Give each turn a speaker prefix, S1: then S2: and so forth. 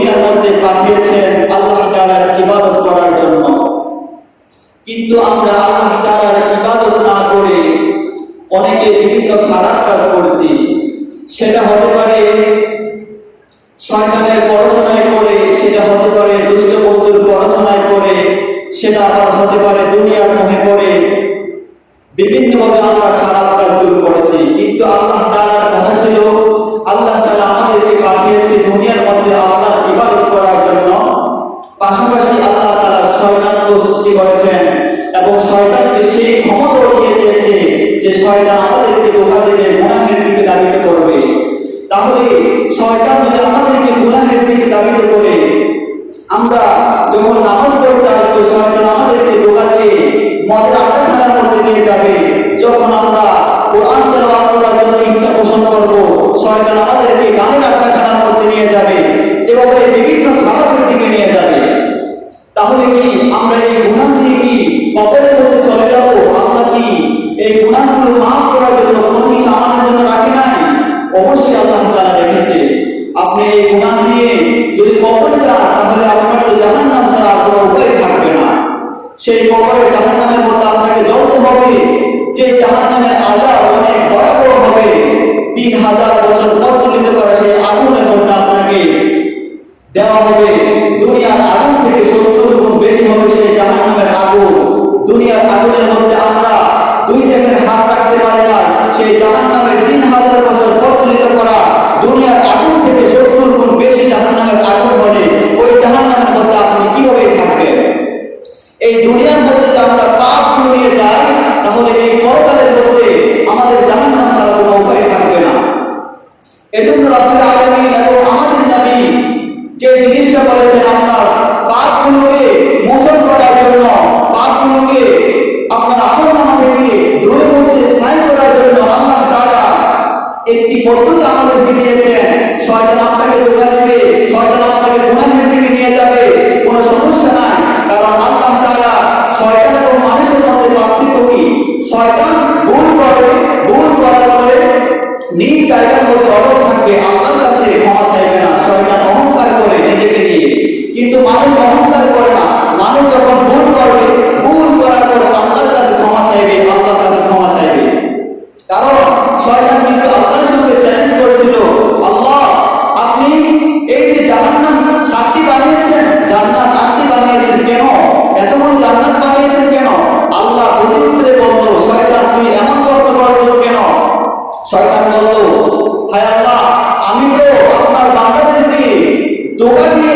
S1: দুনিয়ার মধ্যে পাঠিয়েছেন আল্লাহ তাআলার ইবাদত করার জন্য। কিন্তু আমরা আল্লাহ তাআলার ইবাদত না করে অনেকে বিভিন্ন খারাপ কাজ করছি। সেটা হতে পারে শয়তানের পড়াশোনায় পড়ে, সেটা হতে পারে দুষ্ট বন্ধুর পড়াশোনায় পড়ে, সেটা আবার হতে পারে দুনিয়ার মোহে পড়ে। বিভিন্নভাবে আমরা খারাপ কাজগুলো করেছি। কিন্তু আল্লাহ তাআলার কথা ছিল, আল্লাহ তাআলা আমাদেরকে পাঠিয়েছে দুনিয়ার মধ্যে আল্লাহর ইবাদত করার জন্য। পাশাপাশি আল্লাহ তাআলা শয়তানকে সৃষ্টি করেছেন এবং শয়তানকে সেই ক্ষমতাও দিয়ে দিয়েছে যে শয়তান আমাদেরকে ধোঁকা দেবে, গুনাহের দিকে ধাবিত করবে। তাহলে শয়তান যদি আমাদেরকে গুনাহের দিকে ধাবিত করে, আমরা যখন নামাজ পড়তে আসবো শয়তান আমাদেরকে ধোঁকা দিয়ে মদের আড্ডাখানার মধ্যে নিয়ে যাবে। যখন আমরা কোরআন তেলাওয়াত করার জন্য ইচ্ছা পোষণ করব, শয়তান আমাদেরকে গানের আড্ডাখানার মধ্যে নিয়ে যাবে, এভাবে বিভিন্ন খারাপের দিকে নিয়ে যাবে। তাহলে কি আমরা এই গুনাহ নিয়ে কি কবরের মধ্যে চলে যাব? আল্লাহ কি এই গুনাহগুলো মাফ করার জন্য কোনো কিছু আমাদের জন্য রাখে নাই? অবশ্যই আল্লাহ তাআলা রেখেছে। আপনি এই গুনাহ নিয়ে যদি কবরে যান, তাহলে আপনার তো জাহান্নাম ছাড়া আর কোনো উপায় থাকবে না। সেই কবরে জাহান্নামের মধ্যে আপনাকে জ্বলতে হবে, যে জাহান্নামের আযাব অনেক ভয়াবহ হবে। 3000 বছর প্রজ্বলিত করা সেই আগুনের মধ্যে আপনাকে দেওয়া হবে। দুনিয়ার আগুন থেকে 70 গুণ বেশি হবে সেই জাহান্নামের আগুন। দুনিয়ার আগুনের মধ্যে আমরা 2 সেকেন্ড হাত রাখতে পারি না। সেই জাহান্নামের 3000 বছর প্রজ্বলিত করা দুনিয়ার আগুন থেকে 70 গুণ বেশি জাহান্নামের আগুন বলে, ওই জাহান্নামের মধ্যে আপনি কিভাবে থাকবেন? এই দুনিয়ার মধ্যে যদি আমরা পাপ নিয়ে যাই, তাহলে এই পরকালের মধ্যে আমাদের জাহান্নাম ছাড়া কোনো উপায় থাকবে না। এজন্য রব্বুল আলামিন এবং আমাদের নবী যে জিনিসটা বলেছেন, আপনার পাপগুলোকে মোচন করার জন্য, পাপগুলোকে আপনার আমলনামা থেকে ধুয়ে মুছে ছাই করার জন্য আল্লাহ তাআলা একটি পদ্ধতি আমাদেরকে দিয়েছেন। শয়তান আপনাকে ধোঁকা দেবে, শয়তান আপনাকে গুনাহের দিকে নিয়ে যাবে, কোনো সমস্যা নাই। কারণ আল্লাহ তাআলা শয়তান এবং মানুষের মধ্যে পার্থক্য কি? শয়তান ভুল করবে, ভুল করার পরে নিজ জায়গার মধ্যে অটল থাকবে, আল্লাহর কাছে ক্ষমা চাইবে না। শয়তান অহংকার করে নিজেকে নিয়ে, কিন্তু মানুষ অহংকার করে না। মানুষ যখন ভুল করবে, ভুল করার পরে আল্লাহর কাছে ক্ষমা চাইবে, আল্লাহর কাছে ক্ষমা চাইবে। কারণ শয়তান কিন্তু আল্লাহর সঙ্গে চ্যালেঞ্জ করেছিল, আল্লাহ আপনি এই যে জাহান্নাম 7টি বানিয়েছেন, জান্নাত 8টি বানিয়েছেন, কেন এত বড় জান্নাত বানিয়েছেন কেন? আল্লাহ প্রত্যুত্তরে বলল, শয়তান তুই এমন প্রশ্ন করেছিস কেন? শয়তান বলল, হায় আল্লাহ, আমি তো আপনার বান্দাদেরকে ধোঁকা দিয়ে